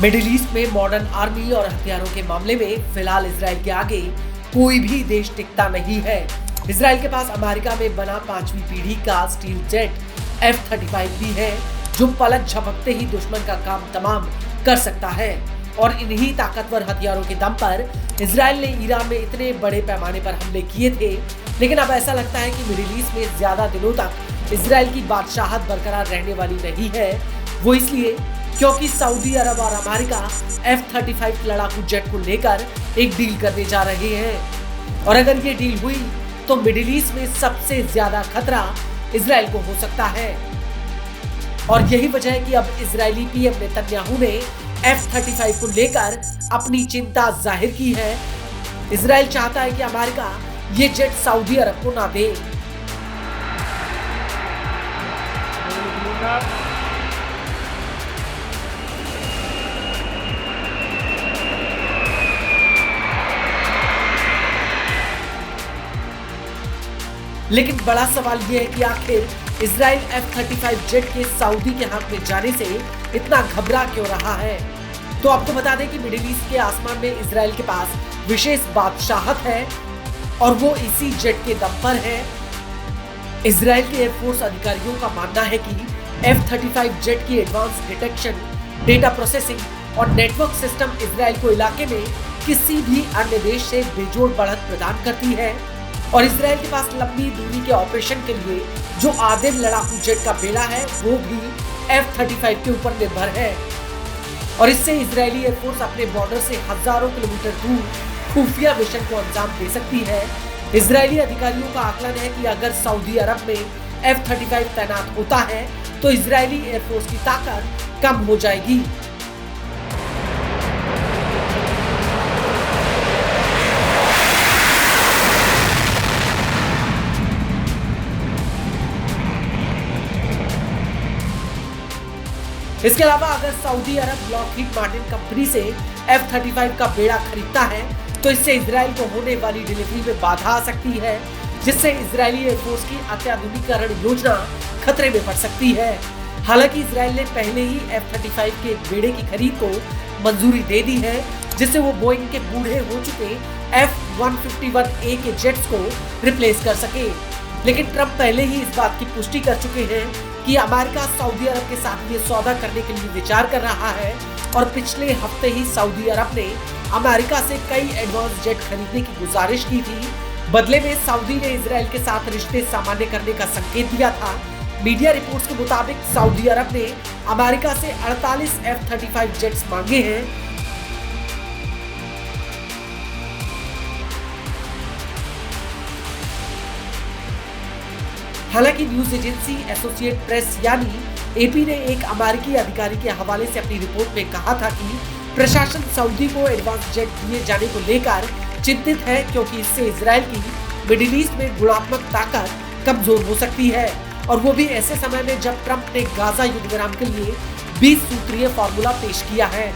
Middle east में modern army और हथियारों के मामले में फिलहाल इजराइल के आगे कोई भी देश टिकता नहीं है। इजराइल के पास अमेरिका में बना 5वीं पीढ़ी का स्टील जेट F-35 भी है, जो पलक झपकते ही दुश्मन का काम तमाम कर सकता है। और इन्हीं ताकतवर हथियारों के दम पर इजराइल ने ईरान में इतने बड़े पैमाने पर हमले किए थे। लेकिन अब ऐसा लगता है कि मिडिल ईस्ट में ज्यादा दिनों तक इजराइल की बादशाहत बरकरार रहने वाली नहीं है। वो इसलिए क्योंकि सऊदी अरब और अमेरिका F-35 लड़ाकू जेट को लेकर एक डील करने जा रहे हैं। और अगर ये डील हुई तो मिडिल ईस्ट में सबसे ज्यादा खतरा इजराइल को हो सकता है। और यही वजह है कि अब इजरायली पीएम नेतन्याहू ने F-35 को लेकर अपनी चिंता जाहिर की है। इजराइल चाहता है कि अमेरिका ये जेट सऊदी अरब को ना दे। लेकिन बड़ा सवाल यह है कि आखिर इजराइल F-35 जेट के सऊदी के हाथ में जाने से इतना घबरा क्यों रहा है। तो आपको बता दें कि मिडिल ईस्ट के आसमान में इजराइल के पास विशेष बादशाहत है और वो इसी जेट के दम पर है। इजराइल के एयरफोर्स अधिकारियों का मानना है कि F-35 जेट की एडवांस डिटेक्शन, डेटा प्रोसेसिंग और नेटवर्क सिस्टम इजराइल को इलाके में किसी भी अन्य देश से बेजोड़ बढ़त प्रदान करती है। और इजराइल के पास लंबी दूरी के ऑपरेशन के लिए जो आदिम लड़ाकू जेट का बेड़ा है वो भी F-35 के ऊपर निर्भर है। और इससे इजरायली एयरफोर्स अपने बॉर्डर से हजारों किलोमीटर दूर खुफिया मिशन को अंजाम दे सकती है। इजरायली अधिकारियों का आकलन है कि अगर सऊदी अरब में F-35 तैनात होता है तो इजरायली एयरफोर्स की ताकत कम हो जाएगी। इसके अलावा अगर सऊदी अरब लॉकहीड मार्टिन कंपनी से F-35 का बेड़ा खरीदता है तो इससे इजराइल को होने वाली डिलीवरी में बाधा आ सकती है, जिससे इजरायली एयरफोर्स की अत्याधुनिकीकरण योजना खतरे में पड़ सकती है। हालांकि इजराइल ने पहले ही F-35 के बेड़े की खरीद को मंजूरी दे दी है, जिससे वो बोइंग के बूढ़े हो चुके F-151A के जेट्स को रिप्लेस कर सके। लेकिन ट्रंप पहले ही इस बात की पुष्टि कर चुके हैं कि अमेरिका सऊदी अरब के साथ ये सौदा करने के लिए विचार कर रहा है। और पिछले हफ्ते ही सऊदी अरब ने अमेरिका से कई एडवांस जेट खरीदने की गुजारिश की थी। बदले में सऊदी ने इजराइल के साथ रिश्ते सामान्य करने का संकेत दिया था। मीडिया रिपोर्ट्स के मुताबिक सऊदी अरब ने अमेरिका से 48 F-35 जेट्स मांगे हैं। हालांकि न्यूज एजेंसी एसोसिएट प्रेस यानी AP ने एक अमेरिकी अधिकारी के हवाले से अपनी रिपोर्ट में कहा था कि प्रशासन सऊदी को एडवांस जेट दिए जाने को लेकर चिंतित है, क्योंकि इससे इजराइल की मिडिल ईस्ट में गुणात्मक ताकत कमजोर हो सकती है। और वो भी ऐसे समय में जब ट्रंप ने गाजा युद्ध विराम के लिए 20 सूत्रीय फॉर्मूला पेश किया है।